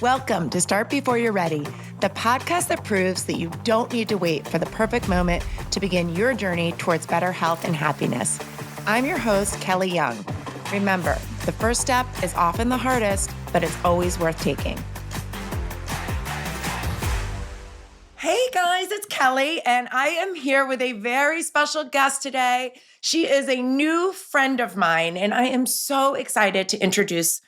Welcome to Start Before You're Ready, the podcast that proves that you don't need to wait for the perfect moment to begin your journey towards better health and happiness. I'm your host, Kelly Young. Remember, the first step is often the hardest, but it's always worth taking. Hey guys, it's Kelly, and I am here with a very special guest today. She is a new friend of mine, and I am so excited to introduce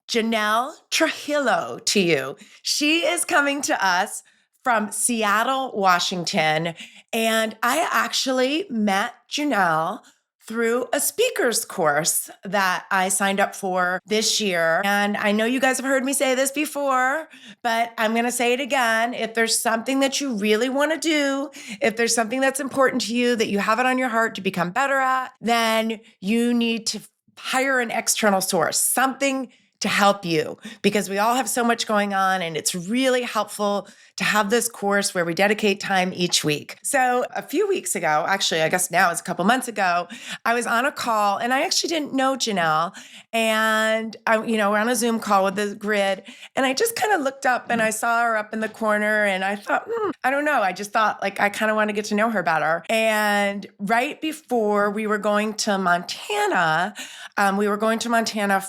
Janelle Trujillo to you. She is coming to us from Seattle, Washington, and I actually met Janelle through a speaker's course that I signed up for this year. And I know you guys have heard me say this before, but I'm going to say it again. If there's something that you really want to do, if there's something that's important to you that you have it on your heart to become better at, then you need to hire an external source, something to help you, because we all have so much going on, and it's really helpful to have this course where we dedicate time each week. So a few weeks ago, actually, I guess now it's a couple months ago, I was on a call, and I actually didn't know Janelle, and we're on a Zoom call with the grid, and I just kind of looked up and I saw her up in the corner, and I thought, I don't know. I just thought, like, I kind of want to get to know her better. And right before we were going to Montana,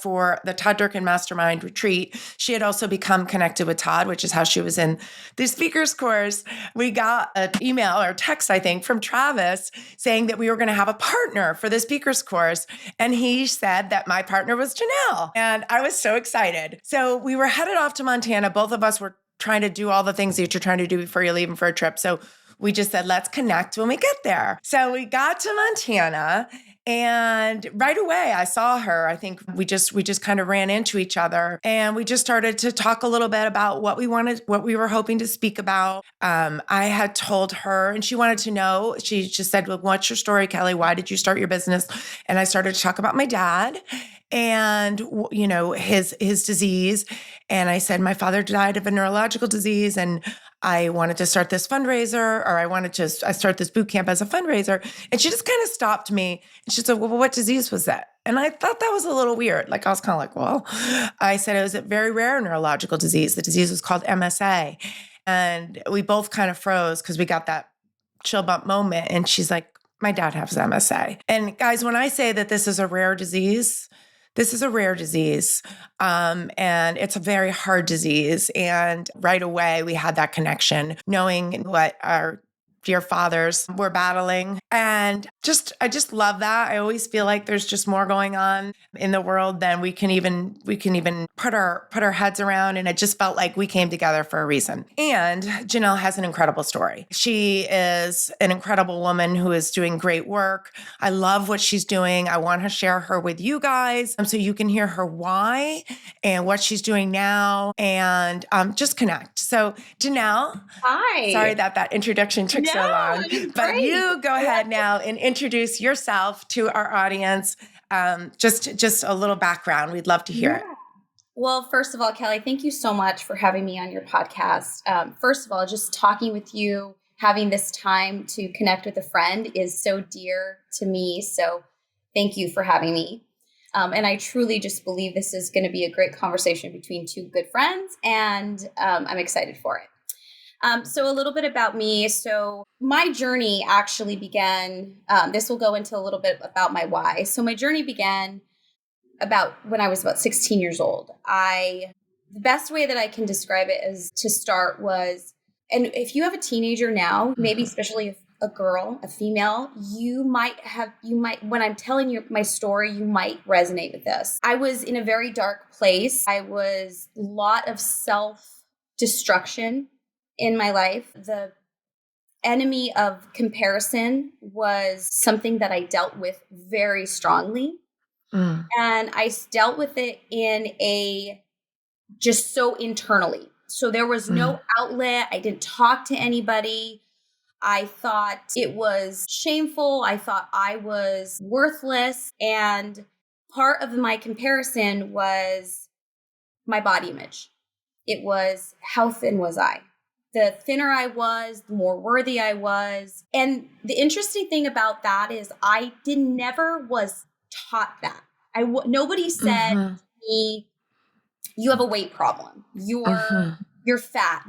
for the Todd Durkin Mastermind Retreat. She had also become connected with Todd, which is how she was in the speaker's course. We got an email or text, I think, from Travis saying that we were going to have a partner for the speaker's course. And he said that my partner was Janelle. And I was so excited. So we were headed off to Montana. Both of us were trying to do all the things that you're trying to do before you're leaving for a trip. So we just said, let's connect when we get there. So we got to Montana, and right away I saw her. I think we just kind of ran into each other, and we just started to talk a little bit about what we were hoping to speak about. I had told her, and she wanted to know, she just said, well, what's your story, Kelly? Why did you start your business? And I started to talk about my dad and, his disease. And I said, my father died of a neurological disease, and I wanted to start this fundraiser, or I start this boot camp as a fundraiser. And she just kind of stopped me, and she said, well, what disease was that? And I thought that was a little weird. Like, I was kind of like, well, I said it was a very rare neurological disease. The disease was called MSA. And we both kind of froze because we got that chill bump moment. And she's like, my dad has MSA. And guys, when I say that this is a rare disease, this is a rare disease, and it's a very hard disease. And right away, we had that connection, knowing what our dear fathers were battling. And I just love that. I always feel like there's just more going on in the world than we can even put our heads around. And it just felt like we came together for a reason. And Janelle has an incredible story. She is an incredible woman who is doing great work. I love what she's doing. I want to share her with you guys so you can hear her why and what she's doing now, and just connect. So Janelle, hi. Sorry that introduction took so long, but you go ahead now and introduce yourself to our audience. Just a little background. We'd love to hear it. Well, first of all, Kelly, thank you so much for having me on your podcast. First of all, just talking with you, having this time to connect with a friend is so dear to me. So thank you for having me. And I truly just believe this is going to be a great conversation between two good friends, and I'm excited for it. So a little bit about me. So my journey actually began, this will go into a little bit about my why. So my journey began about when I was about 16 years old. The best way that I can describe it as to start was, and if you have a teenager now, maybe especially a girl, a female, you might, when I'm telling you my story, you might resonate with this. I was in a very dark place. I was a lot of self-destruction in my life. The enemy of comparison was something that I dealt with very strongly. And I dealt with it just so internally. So there was no outlet. I didn't talk to anybody. I thought it was shameful. I thought I was worthless. And part of my comparison was my body image. It was how thin was I? The thinner I was, the more worthy I was. And the interesting thing about that is I never was taught that. Nobody said to me, you have a weight problem. Mhm. You're fat.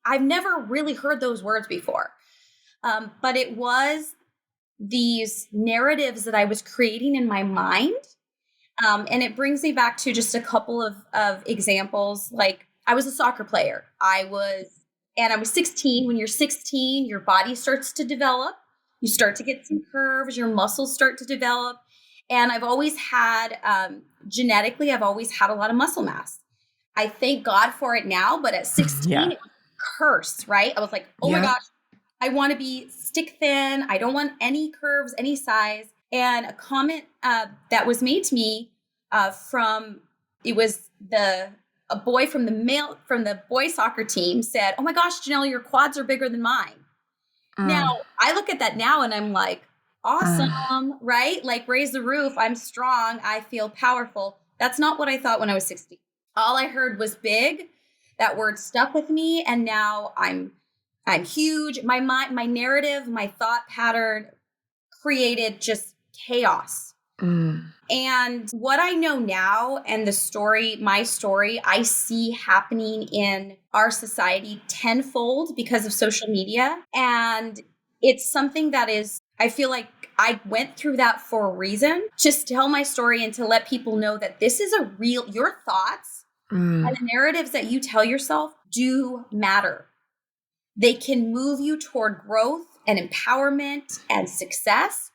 I've never really heard those words before. But it was these narratives that I was creating in my mind. And it brings me back to just a couple of examples. Like, I was a soccer player. I was 16. When you're 16, your body starts to develop. You start to get some curves, your muscles start to develop. And I've always had, genetically, I've always had a lot of muscle mass. I thank God for it now, but at 16, Yeah. it was a curse, right? I was like, oh my Yeah. gosh, I want to be stick thin. I don't want any curves, any size. And a comment that was made to me from it was a boy from the boy soccer team said, "Oh my gosh, Janelle, your quads are bigger than mine." Now Mm. I look at that now and I'm like, Mm. awesome, right? Like, raise the roof. I'm strong. I feel powerful. That's not what I thought when I was 16. All I heard was big. That word stuck with me, and now I'm huge. My narrative, my thought pattern created just chaos. Mm. And what I know now, and my story, I see happening in our society tenfold because of social media. And it's something that I feel like I went through that for a reason, just to tell my story and to let people know that this is your thoughts and Mm. the narratives that you tell yourself do matter. They can move you toward growth and empowerment and success,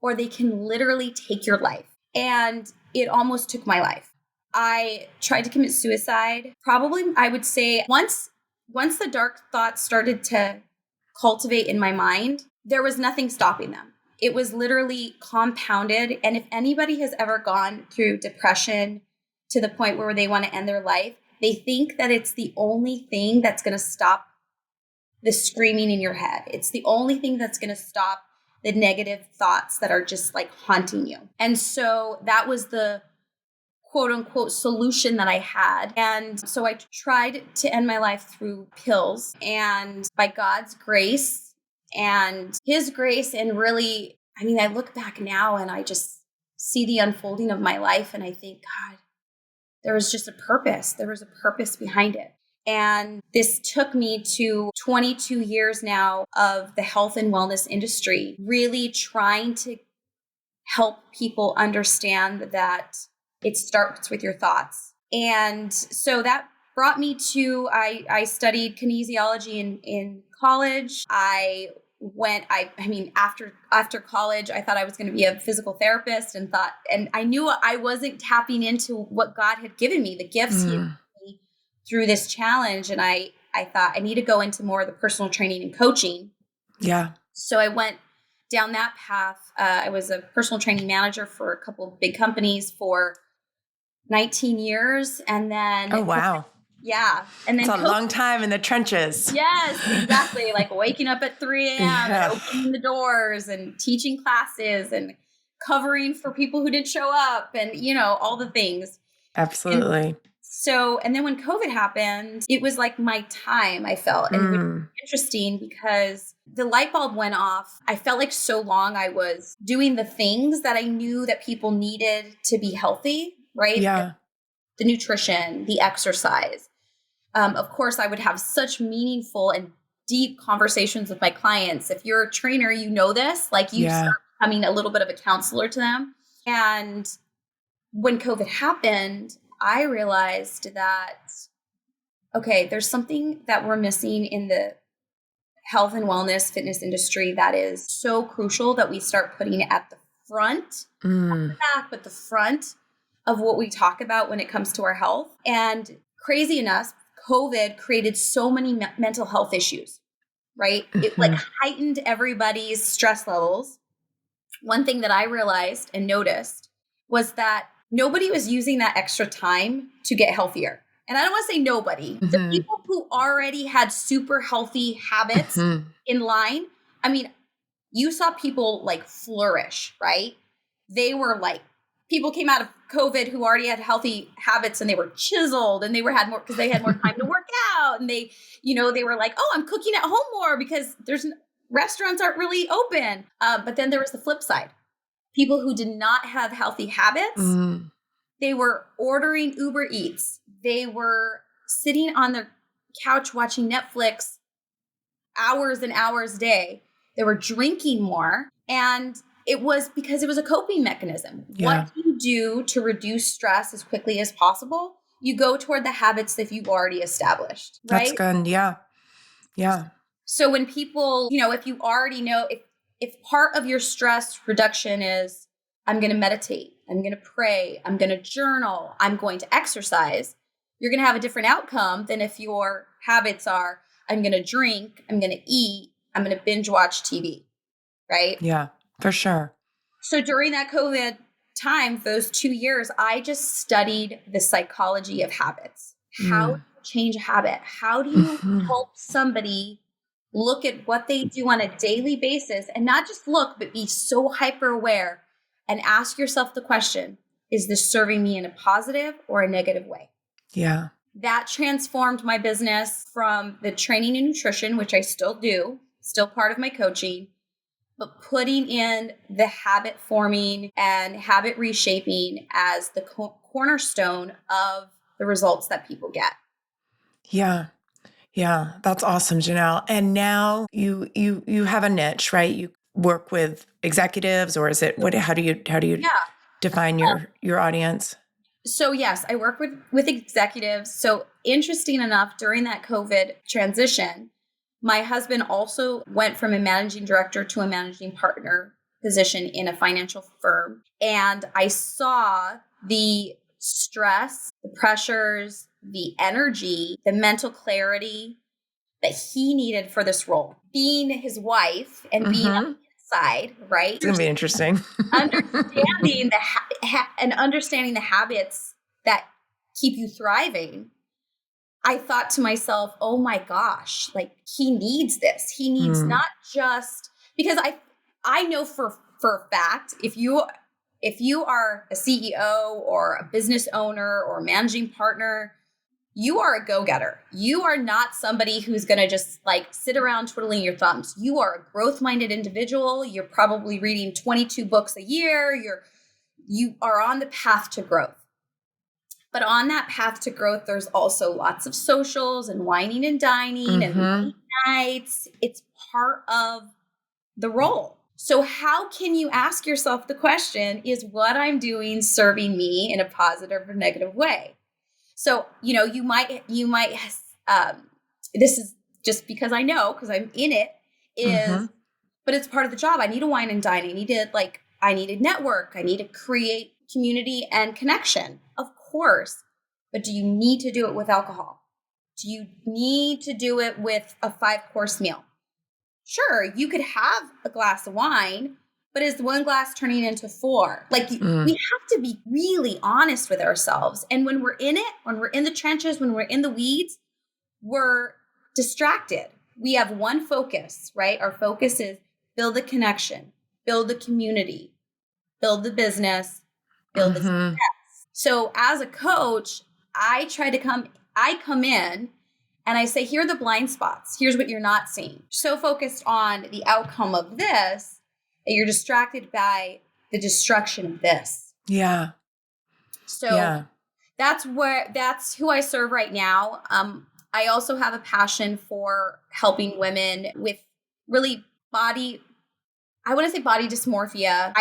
or they can literally take your life. And it almost took my life. I tried to commit suicide. Probably, I would say once the dark thoughts started to cultivate in my mind, there was nothing stopping them. It was literally compounded. And if anybody has ever gone through depression to the point where they want to end their life, they think that it's the only thing that's going to stop the screaming in your head. It's the only thing that's going to stop the negative thoughts that are just like haunting you. And so that was the quote unquote solution that I had. And so I tried to end my life through pills, and by God's grace and his grace, and really, I mean, I look back now and I just see the unfolding of my life and I think, God, there was just a purpose. There was a purpose behind it. And this took me to 22 years now of the health and wellness industry, really trying to help people understand that it starts with your thoughts. And so that brought me to, I studied kinesiology in college. After college, I thought I was going to be a physical therapist, and I knew I wasn't tapping into what God had given me, the gifts he had given Mm. me through this challenge. And I thought I need to go into more of the personal training and coaching. Yeah. So I went down that path. I was a personal training manager for a couple of big companies for 19 years. And then, Oh, wow. yeah. And It's then a COVID. long time in the trenches. Yes, exactly. Like waking up at 3 a.m. and Yeah. opening the doors and teaching classes and covering for people who didn't show up, and, all the things. And Absolutely. and then when COVID happened, it was like my time, I felt. And it was Mm. interesting because the light bulb went off. I felt like so long I was doing the things that I knew that people needed to be healthy, right? Yeah. The nutrition, the exercise. Of course, I would have such meaningful and deep conversations with my clients. If you're a trainer, you know this, like you Yeah. start becoming a little bit of a counselor to them. And when COVID happened, I realized that, okay, there's something that we're missing in the health and wellness fitness industry that is so crucial that we start putting it at the front, Mm. back, but the front of what we talk about when it comes to our health. And crazy enough, COVID created so many mental health issues, right? It like Mhm. heightened everybody's stress levels. One thing that I realized and noticed was that nobody was using that extra time to get healthier. And I don't want to say nobody. The Mhm. people who already had super healthy habits Mhm. in line, I mean, you saw people like flourish, right? They were like, people came out of COVID who already had healthy habits, and they were chiseled, and had more because they had more time to work out. And they were like, oh, I'm cooking at home more because restaurants aren't really open. But then there was the flip side. People who did not have healthy habits, Mm. They were ordering Uber Eats. They were sitting on their couch watching Netflix hours and hours a day. They were drinking more. And it was because it was a coping mechanism. Yeah. What do you do to reduce stress as quickly as possible? You go toward the habits that you've already established, That's right? good. Yeah. Yeah. So when people, if you already know, if part of your stress reduction is, I'm going to meditate, I'm going to pray, I'm going to journal, I'm going to exercise, you're going to have a different outcome than if your habits are, I'm going to drink, I'm going to eat, I'm going to binge watch TV, right? Yeah, for sure. So during that COVID time, those 2 years, I just studied the psychology of habits. How do you change a habit? How do you help somebody look at what they do on a daily basis and not just look, but be so hyper aware and ask yourself the question, is this serving me in a positive or a negative way? Yeah. That transformed my business from the training and nutrition, which I still do, still part of my coaching, but putting in the habit forming and habit reshaping as the cornerstone of the results that people get. Yeah. Yeah. That's awesome, Janelle. And now you have a niche, right? You work with executives, or is it how do you Yeah. define your audience? So yes, I work with executives. So interesting enough, during that COVID transition, my husband also went from a managing director to a managing partner position in a financial firm. And I saw the stress, the pressures, the energy, the mental clarity that he needed for this role. Being his wife and being on the inside, right? It's going to be interesting. Understanding understanding the habits that keep you thriving. I thought to myself, oh my gosh, like he needs this. He needs not just because I know for a fact, if you are a CEO or a business owner or a managing partner, you are a go-getter. You are not somebody who's going to just like sit around twiddling your thumbs. You are a growth-minded individual. You're probably reading 22 books a year. You are on the path to growth. But on that path to growth, there's also lots of socials and whining and dining and late nights. It's part of the role. So how can you ask yourself the question, is what I'm doing serving me in a positive or negative way? So, you might, this is just because I know, because I'm in it, but it's part of the job. I need to wine and dine. I need to network. I need to create community and connection. Of course. But do you need to do it with alcohol? Do you need to do it with a 5-course meal? Sure, you could have a glass of wine, but is one glass turning into 4? We have to be really honest with ourselves. And when we're in it, when we're in the trenches, when we're in the weeds, we're distracted. We have one focus, right? Our focus is build the connection, build the community, build the business, build the success. So as a coach, I come in and I say, here are the blind spots. Here's what you're not seeing. So focused on the outcome of this, that you're distracted by the destruction of this. Yeah. So that's who I serve right now. I also have a passion for helping women with really body dysmorphia.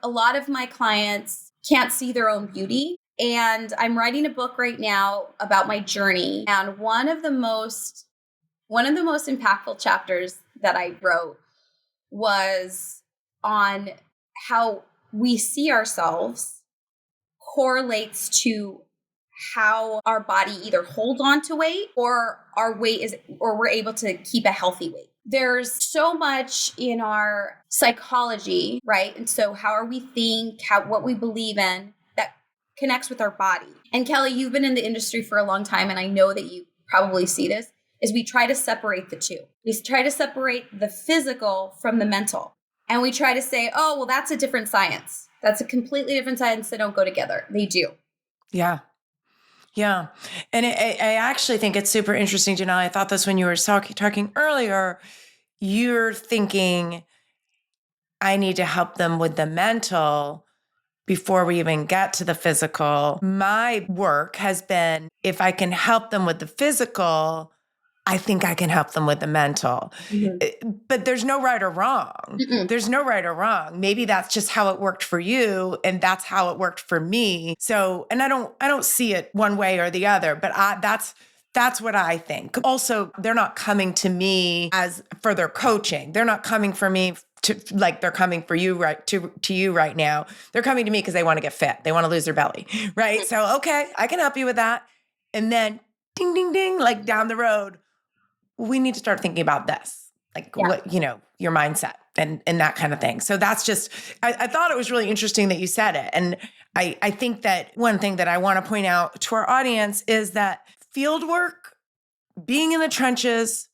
A lot of my clients can't see their own beauty. And I'm writing a book right now about my journey. And one of the most impactful chapters that I wrote was on how we see ourselves correlates to how our body either holds on to weight or we're able to keep a healthy weight. There's so much in our psychology, right? And so how we think, what we believe in that connects with our body. And Kelly, you've been in the industry for a long time, and I know that you probably see this, is we try to separate the two. We try to separate the physical from the mental. And we try to say, oh, well, that's a different science. That's a completely different science. They don't go together. They do. Yeah. Yeah. And I actually think it's super interesting, Janelle. I thought this when you were talking earlier. You're thinking, I need to help them with the mental before we even get to the physical, my work has been, if I can help them with the physical, I think I can help them with the mental. But there's no right or wrong. There's no right or wrong. Maybe that's just how it worked for you, and that's how it worked for me. So, and I don't see it one way or the other, but that's what I think. Also, they're not coming to me as for their coaching. They're not coming for me to like they're coming for you right to you right now. They're coming to me because they want to get fit. They want to lose their belly, right? So, okay, I can help you with that. And then ding, ding, ding, like down the road, we need to start thinking about this, like what, your mindset and that kind of thing. So that's just, I thought it was really interesting that you said it. And I think that one thing that I want to point out to our audience is that field work, being in the trenches,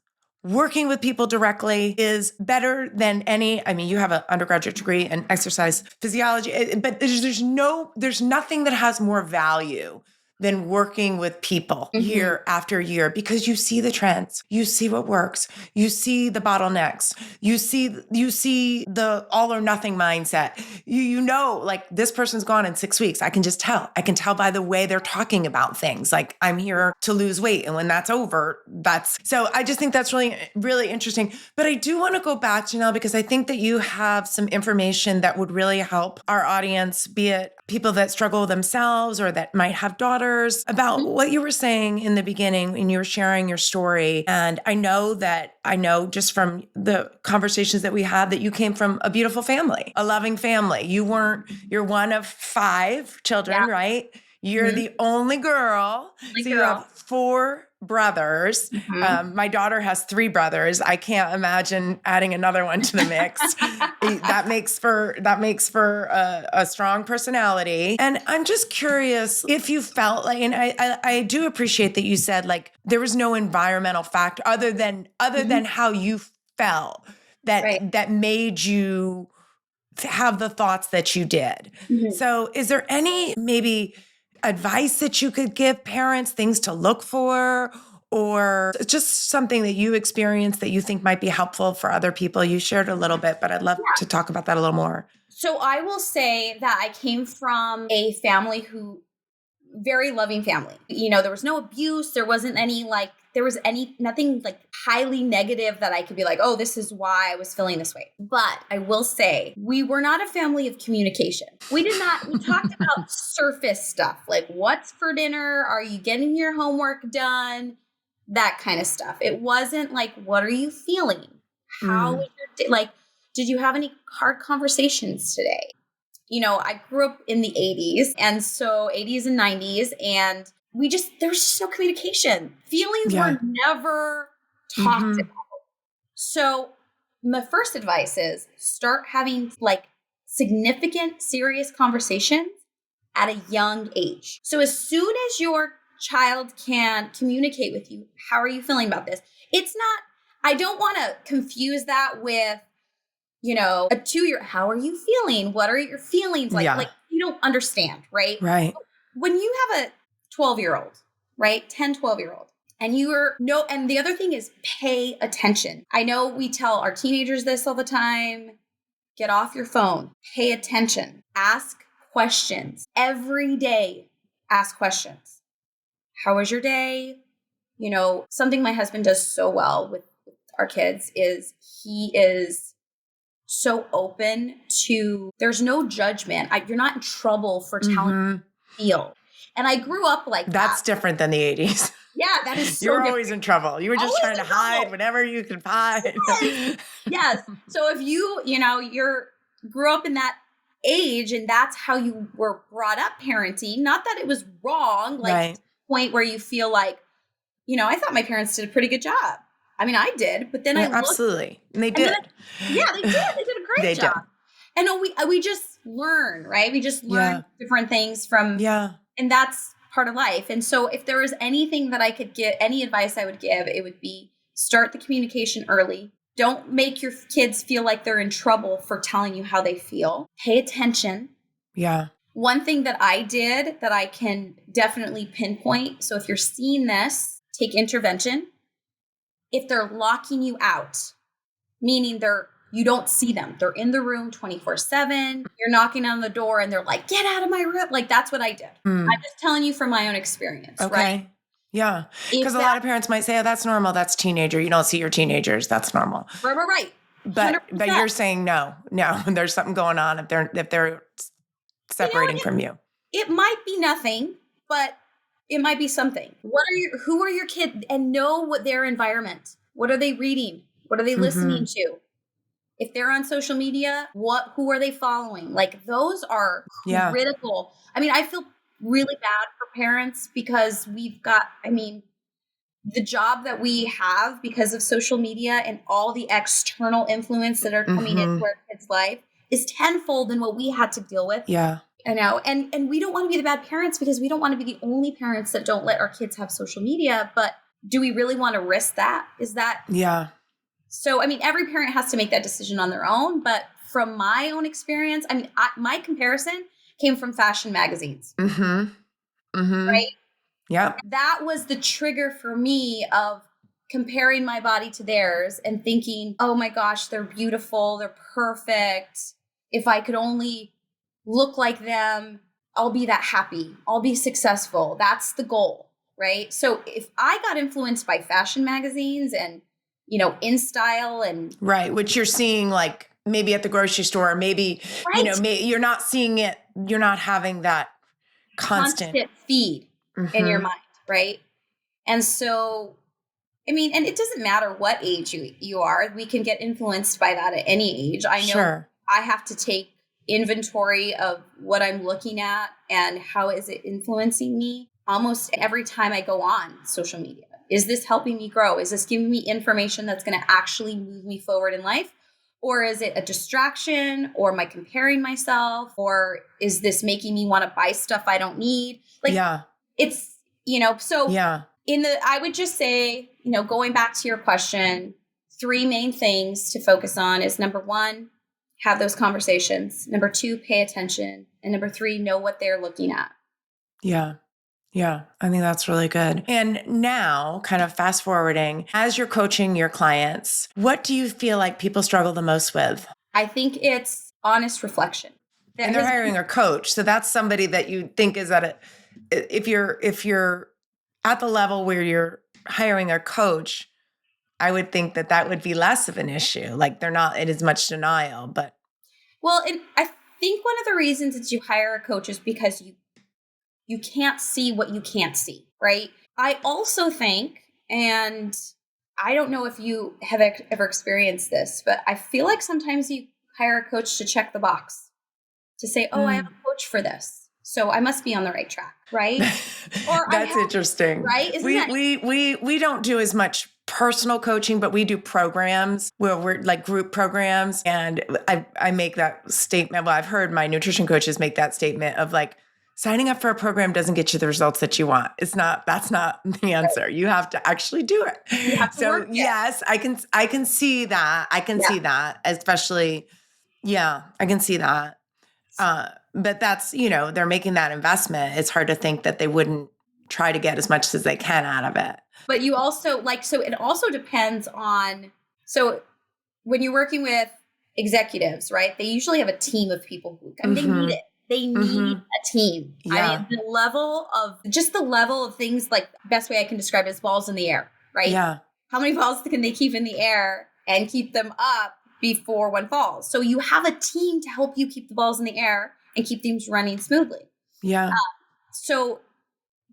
working with people directly is better than you have an undergraduate degree in exercise physiology, but there's nothing that has more value than working with people year after year, because you see the trends, you see what works, you see the bottlenecks, you see the all or nothing mindset. You know, like this person's gone in 6 weeks. I can just tell. I can tell by the way they're talking about things. Like I'm here to lose weight, and when that's over, so I just think that's really, really interesting. But I do want to go back, Janelle, because I think that you have some information that would really help our audience, be it people that struggle themselves or that might have daughters, about what you were saying in the beginning when you were sharing your story. And I know just from the conversations that we had that you came from a beautiful family, a loving family. You're one of 5 children, right? You're the only girl. You have 4 brothers. My daughter has 3 brothers. I can't imagine adding another one to the mix. That makes for a strong personality. And I'm just curious if you felt like, and I do appreciate that you said like there was no environmental factor other than how you felt that made you have the thoughts that you did. So is there any maybe advice that you could give parents, things to look for, or just something that you experienced that you think might be helpful for other people? You shared a little bit, but I'd love to talk about that a little more. So I will say that I came from a family very loving family. There was no abuse. There wasn't nothing like highly negative that I could be like, oh, this is why I was feeling this way. But I will say we were not a family of communication. We talked about surface stuff, like what's for dinner? Are you getting your homework done? That kind of stuff. It wasn't like, what are you feeling? How was your day? Like, did you have any hard conversations today? I grew up in the 80s, and so 80s and 90s, and there was just no communication. Feelings were never talked about. So my first advice is start having like significant, serious conversations at a young age. So as soon as your child can communicate with you, how are you feeling about this? I don't want to confuse that with a 2-year, how are you feeling? What are your feelings like? Like you don't understand, right? Right. When you have a 12-year-old, right? 10, 12-year-old, and and the other thing is pay attention. I know we tell our teenagers this all the time. Get off your phone, pay attention, ask questions every day. Ask questions. How was your day? Something my husband does so well with our kids is he is so open to, there's no judgment. You're not in trouble for telling you feel. And I grew up like That's different than the 80s. Yeah, that is so You're different. always in trouble. You were just trying to hide whatever you could hide. Yes. So if you're grew up in that age and that's how you were brought up parenting, not that it was wrong, like to the point where you feel like, I thought my parents did a pretty good job. I mean, I did, but then I looked. Absolutely. And they did. They did. They did a great job. And we just learn, right? We just learn different things from, and that's part of life. And so if there was anything that I could get, any advice I would give, it would be start the communication early. Don't make your kids feel like they're in trouble for telling you how they feel. Pay attention. Yeah. One thing that I did that I can definitely pinpoint. So if you're seeing this, take intervention. If they're locking you out, meaning you don't see them. They're in the room 24/7. You're knocking on the door and they're like, get out of my room. Like, that's what I did. I'm just telling you from my own experience, Okay. right? Yeah. If Because a lot of parents might say, oh, that's normal. That's teenager. You don't see your teenagers. That's normal. Right. But 100%. you're saying no, there's something going on if they're separating from you. It might be nothing, but it might be something. Who are your kids, and know what their environment. What are they reading? What are they listening to? If they're on social media, who are they following? Like, those are critical. I mean, I feel really bad for parents because the job that we have because of social media and all the external influence that are coming into our kids' life is tenfold than what we had to deal with. Yeah. I know. And we don't want to be the bad parents because we don't want to be the only parents that don't let our kids have social media. But do we really want to risk that? Yeah. So, I mean, every parent has to make that decision on their own. But from my own experience, my comparison came from fashion magazines. Right? Yeah. That was the trigger for me of comparing my body to theirs and thinking, oh my gosh, they're beautiful. They're perfect. If I could only look like them, I'll be that happy. I'll be successful. That's the goal, right? So if I got influenced by fashion magazines and, InStyle and... Right, which you're seeing like maybe at the grocery store, maybe, you're not seeing it. You're not having that constant feed in your mind, right? And so, and it doesn't matter what age you are. We can get influenced by that at any age. I know I have to take inventory of what I'm looking at and how is it influencing me almost every time I go on social media. Is this helping me grow? Is this giving me information that's going to actually move me forward in life? Or is it a distraction? Or am I comparing myself? Or is this making me want to buy stuff I don't need? It's, I would just say, going back to your question, 3 main things to focus on is number 1, have those conversations. Number 2, pay attention. And number 3, know what they're looking at. Yeah. Yeah. I think that's really good. And now, kind of fast forwarding, as you're coaching your clients, what do you feel like people struggle the most with? I think it's honest reflection. And they're hiring a coach. So that's somebody that you think is if you're at the level where you're hiring a coach, I would think that would be less of an issue. Like, they're not in as much denial, but. Well, and I think one of the reasons that you hire a coach is because you can't see what you can't see, right? I also think, and I don't know if you have ever experienced this, but I feel like sometimes you hire a coach to check the box, to say, oh, I have a coach for this, so I must be on the right track, right? Or that's interesting, right? We don't do as much personal coaching, but we do programs where we're like group programs, and I make that statement. Well, I've heard my nutrition coaches make that statement of like, signing up for a program doesn't get you the results that you want. That's not the answer. Right. You have to actually do it. You have to work yes, I can see that. I can see that, especially, I can see that. But that's, they're making that investment. It's hard to think that they wouldn't try to get as much as they can out of it. But you also so it also depends on, so when you're working with executives, right? They usually have a team of people they need it. They need a team. Yeah. The level of things, like, best way I can describe it is balls in the air, right? Yeah. How many balls can they keep in the air and keep them up before one falls? So you have a team to help you keep the balls in the air and keep things running smoothly. Yeah.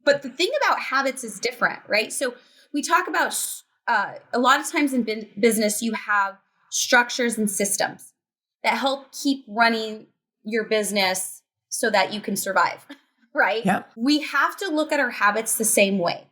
But the thing about habits is different, right? So we talk about a lot of times in business, you have structures and systems that help keep running your business so that you can survive, right? Yeah. We have to look at our habits the same way.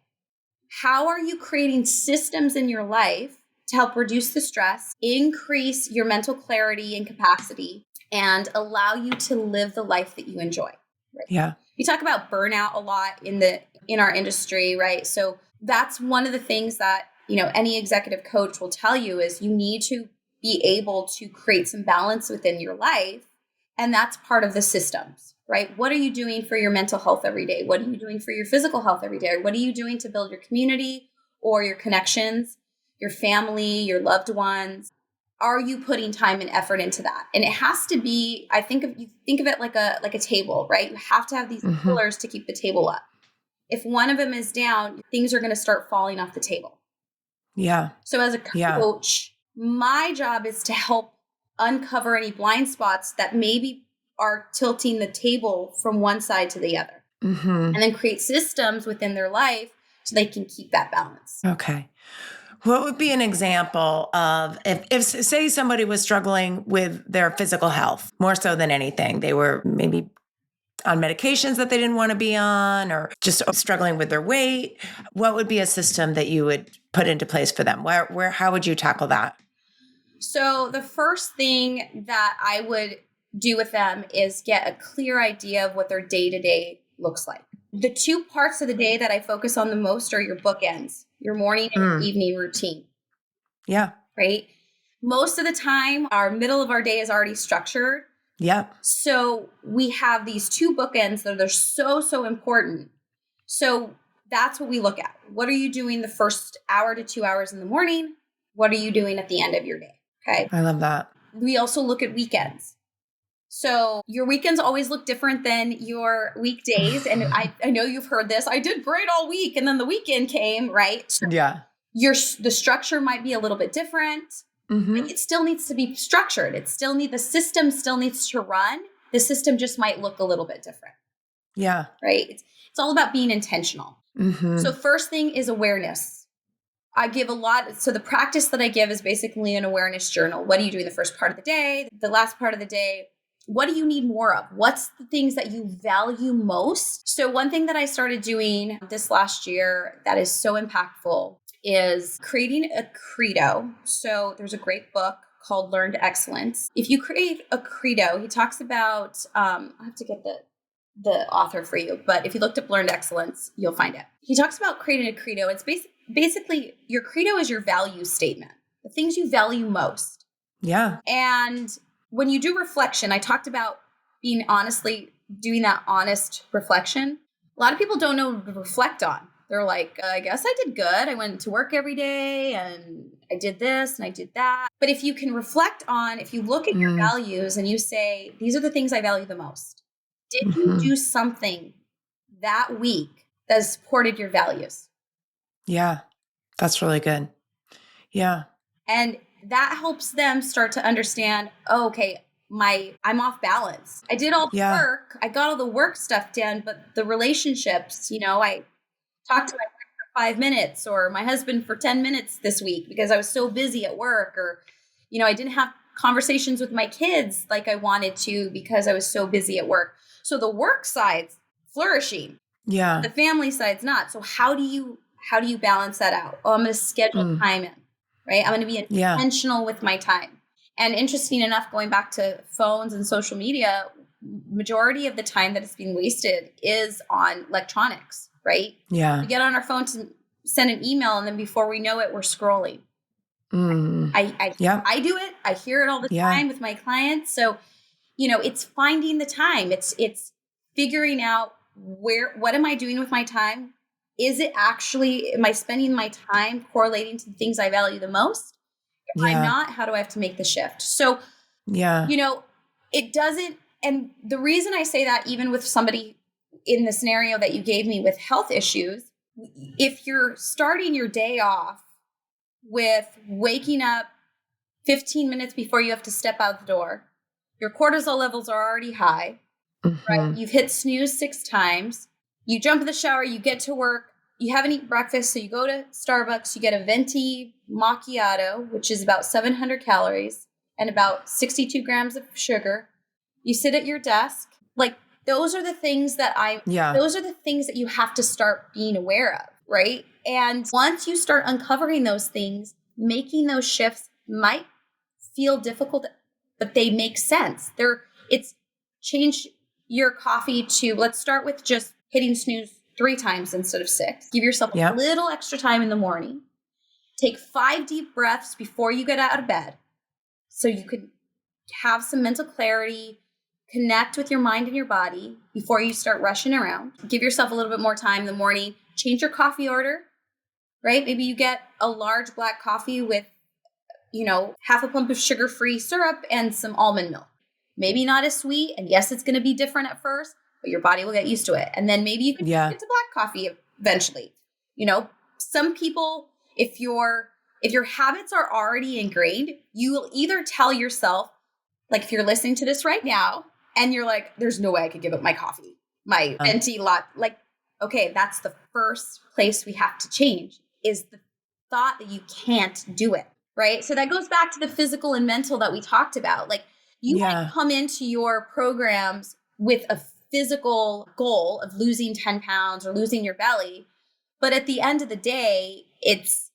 How are you creating systems in your life to help reduce the stress, increase your mental clarity and capacity, and allow you to live the life that you enjoy? Right? Yeah. We talk about burnout a lot in our industry, right? So that's one of the things that, any executive coach will tell you is you need to be able to create some balance within your life. And that's part of the systems, right? What are you doing for your mental health every day? What are you doing for your physical health every day? What are you doing to build your community or your connections, your family, your loved ones? are you putting time and effort into that? And it has to be, you think of it like a table, right? You have to have these pillars to keep the table up. If one of them is down, things are going to start falling off the table. Yeah. So as a coach, my job is to help uncover any blind spots that maybe are tilting the table from one side to the other. And then create systems within their life so they can keep that balance. Okay. What would be an example of if say somebody was struggling with their physical health more so than anything, they were maybe on medications that they didn't want to be on or just struggling with their weight, what would be a system that you would put into place for them? How would you tackle that? So the first thing that I would do with them is get a clear idea of what their day-to-day looks like. The two parts of the day that I focus on the most are your bookends, your morning and evening routine. Yeah. Right? Most of the time, our middle of our day is already structured. Yeah. So we have these two bookends that are so important. So that's what we look at. What are you doing the first hour to 2 hours in the morning? What are you doing at the end of your day? Okay. I love that. We also look at weekends. So your weekends always look different than your weekdays. And I know you've heard this. I did great all week. And then the weekend came, right? So yeah. The structure might be a little bit different. It still needs to be structured. The system still needs to run. The system just might look a little bit different. Yeah. Right. It's all about being intentional. So first thing is awareness. I give a lot. So the practice that I give is basically an awareness journal. What are you doing the first part of the day? The last part of the day? What do you need more of? What's the things that you value most? So one thing that I started doing this last year that is so impactful is creating a credo. So there's a great book called Learned Excellence. If you create a credo, he talks about, I have to get the author for you, but if you looked up Learned Excellence, you'll find it. He talks about creating a credo. It's basically your credo is your value statement, the things you value most. Yeah. And when you do reflection, I talked about doing that honest reflection. A lot of people don't know to reflect on. They're like, I guess I did good. I went to work every day and I did this and I did that. But if you can reflect on, if you look at your values and you say, these are the things I value the most. Did you do something that week that supported your values? Yeah. That's really good. Yeah. And that helps them start to understand, oh, okay, I'm off balance. I did all the work. I got all the work stuff done, but the relationships, I talked to my friend for 5 minutes or my husband for 10 minutes this week because I was so busy at work, or, I didn't have conversations with my kids like I wanted to because I was so busy at work. So the work side's flourishing. Yeah. The family side's not. So how do you balance that out? Oh, I'm going to schedule time in, right? I'm going to be intentional with my time. And interesting enough, going back to phones and social media, majority of the time that it's being wasted is on electronics, right? Yeah. We get on our phone to send an email, and then before we know it, we're scrolling. I do it. I hear it all the time with my clients. So, it's finding the time. It's figuring out what am I doing with my time? Am I spending my time correlating to the things I value the most? If I'm not, how do I have to make the shift? So, it doesn't, and the reason I say that, even with somebody in the scenario that you gave me with health issues, if you're starting your day off with waking up 15 minutes before you have to step out the door, your cortisol levels are already high, right? You've hit snooze 6 times. You jump in the shower, you get to work, you haven't eaten breakfast, so you go to Starbucks, you get a venti macchiato, which is about 700 calories and about 62 grams of sugar. You sit at your desk. Like, those are the things that those are the things that you have to start being aware of, right? And once you start uncovering those things, making those shifts might feel difficult, but they make sense. It's change your coffee to, let's start with just hitting snooze 3 times instead of 6. Give yourself a little extra time in the morning. Take 5 deep breaths before you get out of bed so you could have some mental clarity, connect with your mind and your body before you start rushing around. Give yourself a little bit more time in the morning. Change your coffee order, right? Maybe you get a large black coffee with half a pump of sugar-free syrup and some almond milk. Maybe not as sweet. And yes, it's going to be different at first, but your body will get used to it. And then maybe you can Yeah. get to black coffee eventually. Some people, if your habits are already ingrained, you will either tell yourself, like if you're listening to this right now and you're like, there's no way I could give up my coffee, my venti latte. Like, okay, that's the first place we have to change, is the thought that you can't do it. Right. So that goes back to the physical and mental that we talked about. Like, you might come into your programs with a physical goal of losing 10 pounds or losing your belly. But at the end of the day, it's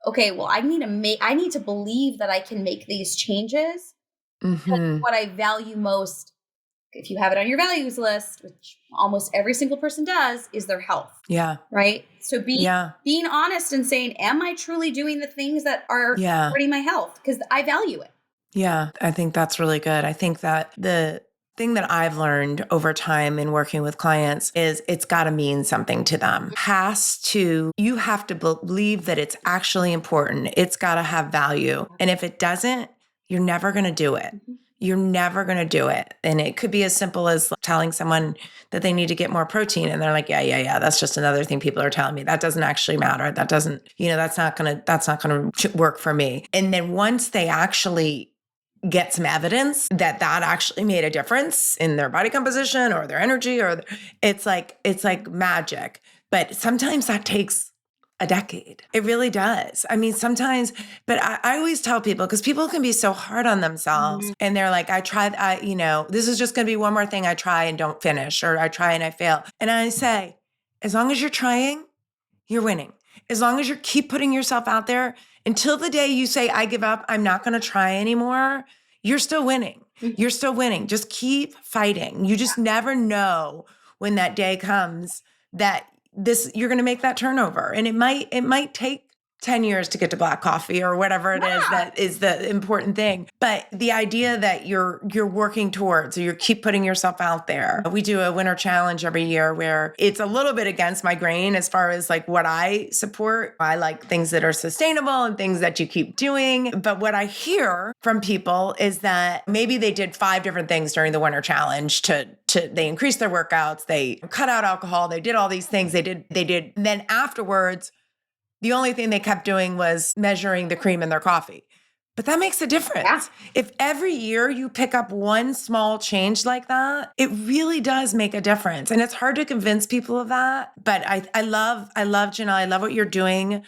okay, well, I need to believe that I can make these changes. What I value most, if you have it on your values list, which almost every single person does, is their health. Yeah. Right. So being honest and saying, am I truly doing the things that are supporting my health? Because I value it. Yeah. I think that's really good. I think that the thing that I've learned over time in working with clients is it's got to mean something to them. You have to believe that it's actually important. It's got to have value. And if it doesn't, you're never going to do it. You're never going to do it. And it could be as simple as telling someone that they need to get more protein. And they're like, yeah. That's just another thing people are telling me. That doesn't actually matter. That doesn't, that's not going to work for me. And then once they actually get some evidence that actually made a difference in their body composition or their energy, or it's like magic. But sometimes that takes a decade. It really does. I mean, sometimes, but I always tell people, because people can be so hard on themselves and they're like, this is just going to be one more thing I try and don't finish, or I try and I fail. And I say, as long as you're trying, you're winning. As long as you keep putting yourself out there, until the day you say, I give up, I'm not going to try anymore, you're still winning. You're still winning. Just keep fighting. You just never know when that day comes that you're going to make that turnover. And it might take 10 years to get to black coffee or whatever it is that is the important thing. But the idea that you're working towards, or you keep putting yourself out there. We do a winter challenge every year where it's a little bit against my grain as far as like what I support. I like things that are sustainable and things that you keep doing. But what I hear from people is that maybe they did 5 different things during the winter challenge they increased their workouts, they cut out alcohol, they did all these things. They did. And then afterwards, the only thing they kept doing was measuring the cream in their coffee. But that makes a difference. Yeah. If every year you pick up one small change like that, it really does make a difference. And it's hard to convince people of that. But I love Janelle, I love what you're doing,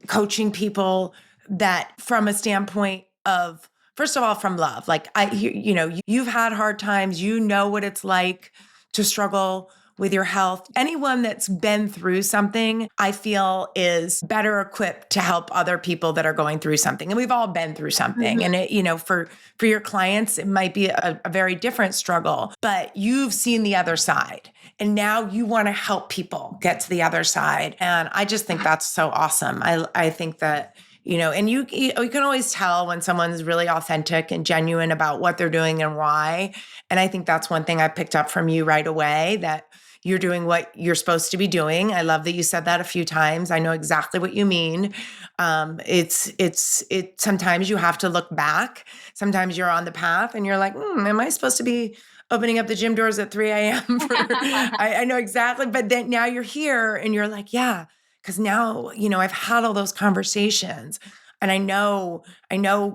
coaching people that from a standpoint of, first of all, from love. Like you've had hard times, you know what it's like to struggle with your health. Anyone that's been through something, I feel, is better equipped to help other people that are going through something. And we've all been through something. And it, for your clients, it might be a very different struggle, but you've seen the other side. And now you want to help people get to the other side. And I just think that's so awesome. I think that, and you can always tell when someone's really authentic and genuine about what they're doing and why. And I think that's one thing I picked up from you right away, that you're doing what you're supposed to be doing. I love that you said that a few times. I know exactly what you mean. Sometimes you have to look back. Sometimes you're on the path and you're like, am I supposed to be opening up the gym doors at 3 a.m. I know exactly. But then now you're here and you're like, yeah, because now, I've had all those conversations and I know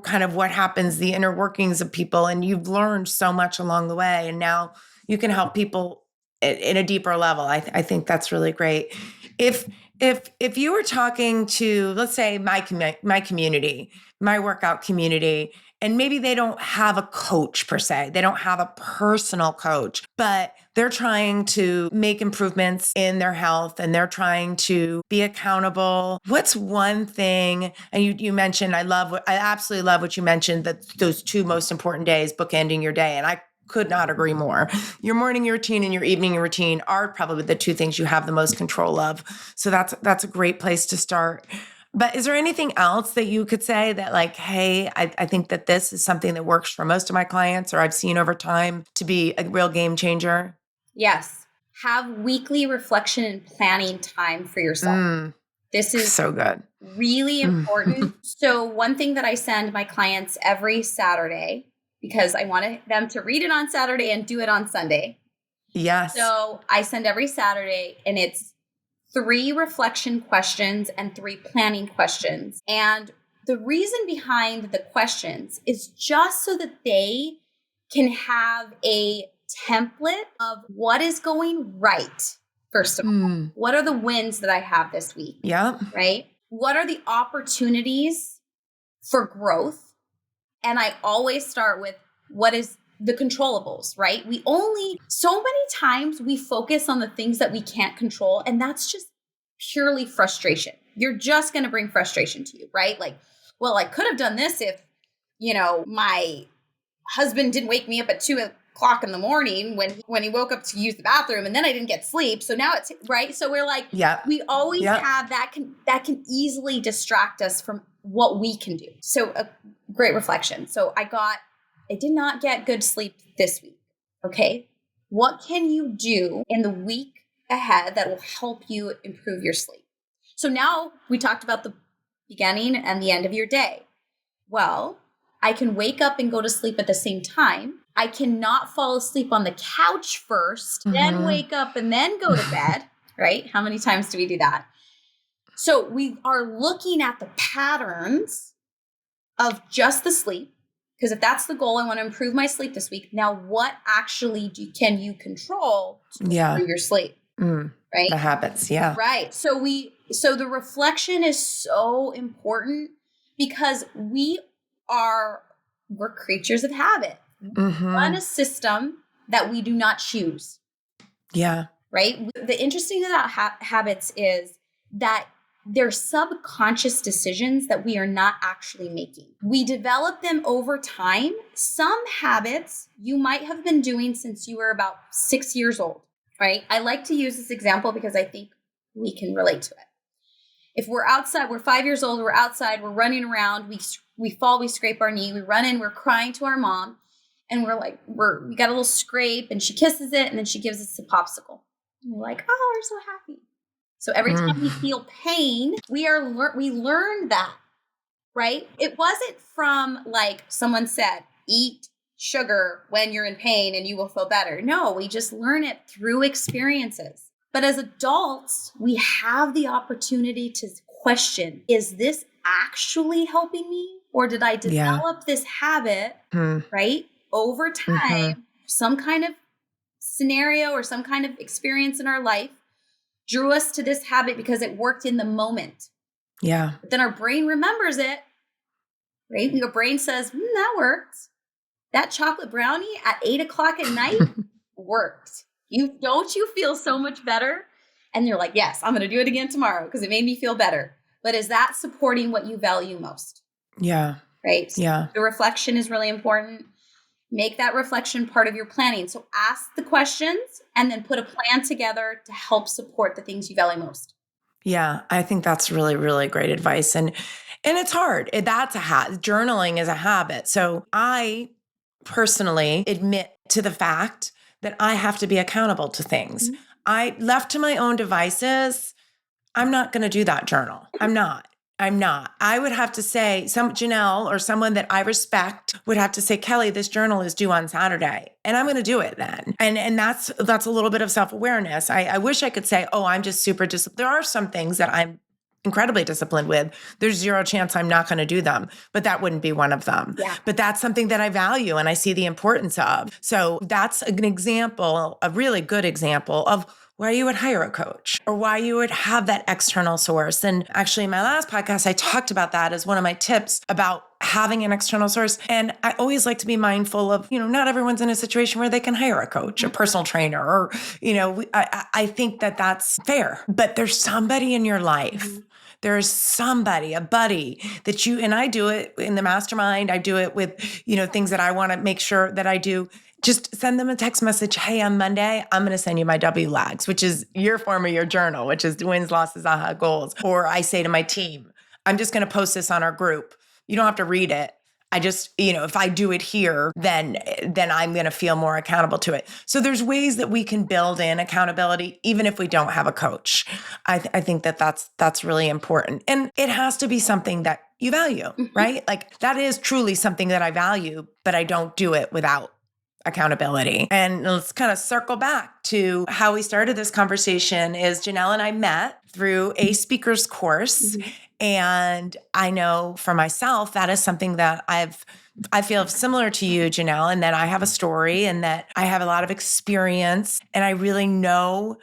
kind of what happens, the inner workings of people, and you've learned so much along the way. And now you can help people in a deeper level. I think that's really great. If you were talking to, let's say, my community, my workout community, and maybe they don't have a coach per se, they don't have a personal coach, but they're trying to make improvements in their health and they're trying to be accountable. What's one thing, and you mentioned, I absolutely love what you mentioned, that those 2 most important days, bookending your day. And I could not agree more. Your morning routine and your evening routine are probably the 2 things you have the most control of. So that's a great place to start. But is there anything else that you could say that, like, hey, I think that this is something that works for most of my clients, or I've seen over time to be a real game changer? Yes. Have weekly reflection and planning time for yourself. This is so good. Really important. So one thing that I send my clients every Saturday, because I want them to read it on Saturday and do it on Sunday. Yes. So I send every Saturday, and it's 3 reflection questions and 3 planning questions. And the reason behind the questions is just so that they can have a template of what is going right. First of all, what are the wins that I have this week? Yeah. Right? What are the opportunities for growth? And I always start with what is the controllables, right? So many times we focus on the things that we can't control, and that's just purely frustration. You're just going to bring frustration to you, right? Like, well, I could have done this if, my husband didn't wake me up at 2:00 in the morning when he woke up to use the bathroom, and then I didn't get sleep. So now it's right. So we're like, we always have that can easily distract us from what we can do. So a great reflection. So I did not get good sleep this week. Okay. What can you do in the week ahead that will help you improve your sleep? So now we talked about the beginning and the end of your day. Well, I can wake up and go to sleep at the same time. I cannot fall asleep on the couch first, then wake up and then go to bed, right? How many times do we do that? So we are looking at the patterns of just the sleep, because if that's the goal, I want to improve my sleep this week. Now, what actually can you control to improve your sleep? Right? The habits, yeah. Right. So the reflection is so important because we're creatures of habit. We run a system that we do not choose. Yeah. Right. The interesting thing about habits is that they're subconscious decisions that we are not actually making. We develop them over time. Some habits you might have been doing since you were about 6 years old, right? I like to use this example because I think we can relate to it. If we're outside, we're 5 years old, we're outside, we're running around, we fall, we scrape our knee, we run in, we're crying to our mom, and we got a little scrape, and she kisses it, and then she gives us a popsicle. And we're like, oh, we're so happy. So every time we feel pain, we learn that, right? It wasn't from like someone said, eat sugar when you're in pain and you will feel better. No, we just learn it through experiences. But as adults, we have the opportunity to question, is this actually helping me? Or did I develop this habit, right, over time, some kind of scenario or some kind of experience in our life drew us to this habit because it worked in the moment. Yeah. But then our brain remembers it, right? Your brain says, that worked. That chocolate brownie at 8:00 at night worked. Don't you feel so much better? And you're like, yes, I'm going to do it again tomorrow because it made me feel better. But is that supporting what you value most? Yeah. Right? So yeah. the reflection is really important. Make that reflection part of your planning. So ask the questions and then put a plan together to help support the things you value most. Yeah, I think that's really, really great advice. And it's hard. That's journaling is a habit. So I personally admit to the fact that I have to be accountable to things. I left to my own devices, I'm not going to do that journal. I'm not. I would have to say Janelle or someone that I respect would have to say, Kelly, this journal is due on Saturday and I'm going to do it then. And that's a little bit of self-awareness. I wish I could say, oh, I'm just super disciplined. There are some things that I'm incredibly disciplined with. There's zero chance I'm not going to do them, but that wouldn't be one of them. Yeah. But that's something that I value and I see the importance of. So that's an example, a really good example of why you would hire a coach or why you would have that external source. And actually in my last podcast, I talked about that as one of my tips about having an external source. And I always like to be mindful of, not everyone's in a situation where they can hire a coach, a personal trainer, or, I think that that's fair, but there's somebody in your life. There's somebody, a buddy that and I do it in the mastermind. I do it with, things that I want to make sure that I do. Just send them a text message. Hey, on Monday, I'm going to send you my WLAGs, which is your form of your journal, which is wins, losses, aha, goals. Or I say to my team, I'm just going to post this on our group. You don't have to read it. I just, if I do it here, then I'm going to feel more accountable to it. So there's ways that we can build in accountability, even if we don't have a coach. I think that's really important. And it has to be something that you value, right? Like that is truly something that I value, but I don't do it without accountability. And let's kind of circle back to how we started this conversation is Janelle and I met through a speaker's course. And I know for myself, that is something that I feel similar to you, Janelle, and that I have a story and that I have a lot of experience and I really know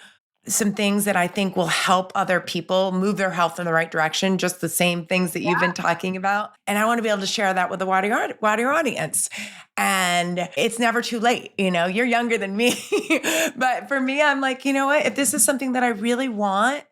some things that I think will help other people move their health in the right direction, just the same things that you've been talking about. And I want to be able to share that with the wider audience. And it's never too late. You're younger than me. But for me, I'm like, you know what? If this is something that I really want,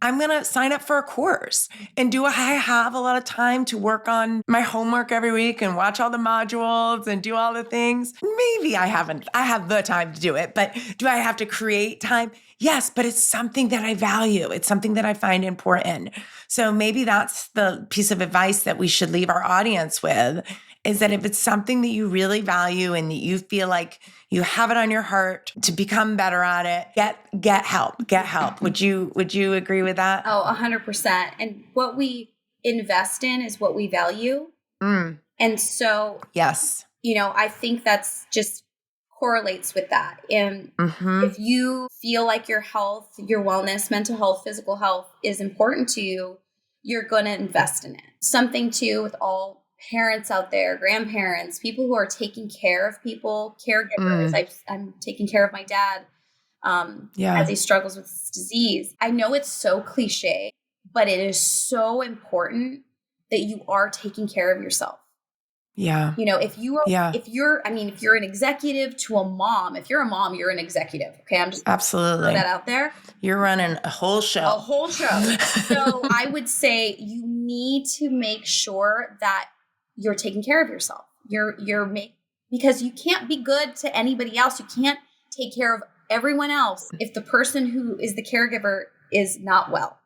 I'm going to sign up for a course. And do I have a lot of time to work on my homework every week and watch all the modules and do all the things? Maybe I haven't. I have the time to do it, but do I have to create time? Yes, but it's something that I value. It's something that I find important. So maybe that's the piece of advice that we should leave our audience with, is that if it's something that you really value and that you feel like you have it on your heart to become better at it, get help. Would you agree with that? Oh, 100%. And what we invest in is what we value. And so, yes, I think that's just correlates with that. And if you feel like your health, your wellness, mental health, physical health is important to you, you're going to invest in it. Something too with all parents out there, grandparents, people who are taking care of people, caregivers. I'm taking care of my dad as he struggles with this disease. I know it's so cliche, but it is so important that you are taking care of yourself. Yeah. If you're an executive to a mom, if you're a mom, you're an executive. Okay. I'm just absolutely put that out there. You're running a whole show. So I would say you need to make sure that you're taking care of yourself. Because you can't be good to anybody else. You can't take care of everyone else if the person who is the caregiver is not well.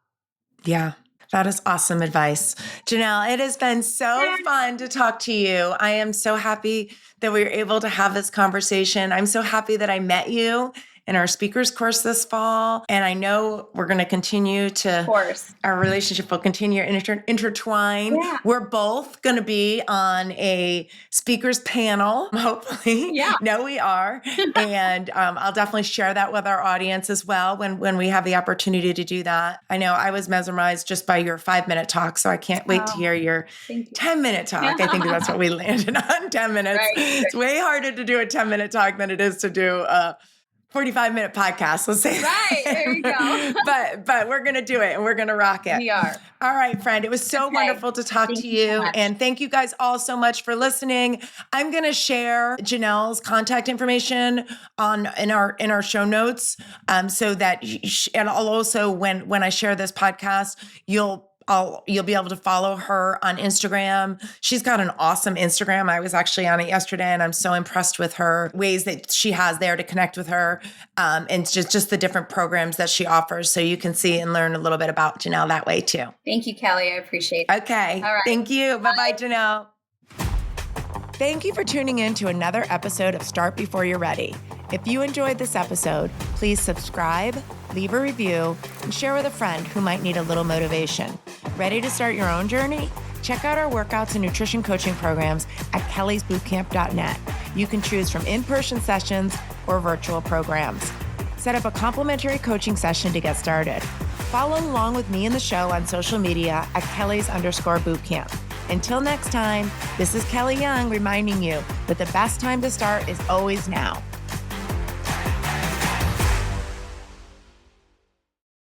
Yeah. That is awesome advice. Janelle, it has been so fun to talk to you. I am so happy that we were able to have this conversation. I'm so happy that I met you in our speakers course this fall. And I know we're going to continue to, of course, our relationship will continue intertwine. Yeah. We're both going to be on a speakers panel, hopefully. Yeah. No, we are. And I'll definitely share that with our audience as well when we have the opportunity to do that. I know I was mesmerized just by your 5-minute talk, so I can't wait to hear your 10-minute talk. I think that's what we landed on, 10 minutes. Right. It's way harder to do a 10-minute talk than it is to do a 45-minute podcast, let's say. Right, there you go. but we're going to do it and we're going to rock it. We are. All right, friend. It was so wonderful to talk to you. So and thank you guys all so much for listening. I'm going to share Janelle's contact information in our show notes so that and I'll also when I share this podcast, you'll be able to follow her on Instagram. She's got an awesome Instagram. I was actually on it yesterday and I'm so impressed with her ways that she has there to connect with her. And just the different programs that she offers. So you can see and learn a little bit about Janelle that way too. Thank you, Kelly. I appreciate it. Okay. All right. Thank you. Bye-bye, Janelle. Thank you for tuning in to another episode of Start Before You're Ready. If you enjoyed this episode, please subscribe, leave a review, and share with a friend who might need a little motivation. Ready to start your own journey? Check out our workouts and nutrition coaching programs at kellysbootcamp.net. You can choose from in-person sessions or virtual programs. Set up a complimentary coaching session to get started. Follow along with me and the show on social media at Kellys_bootcamp. Until next time, this is Kelly Young reminding you that the best time to start is always now.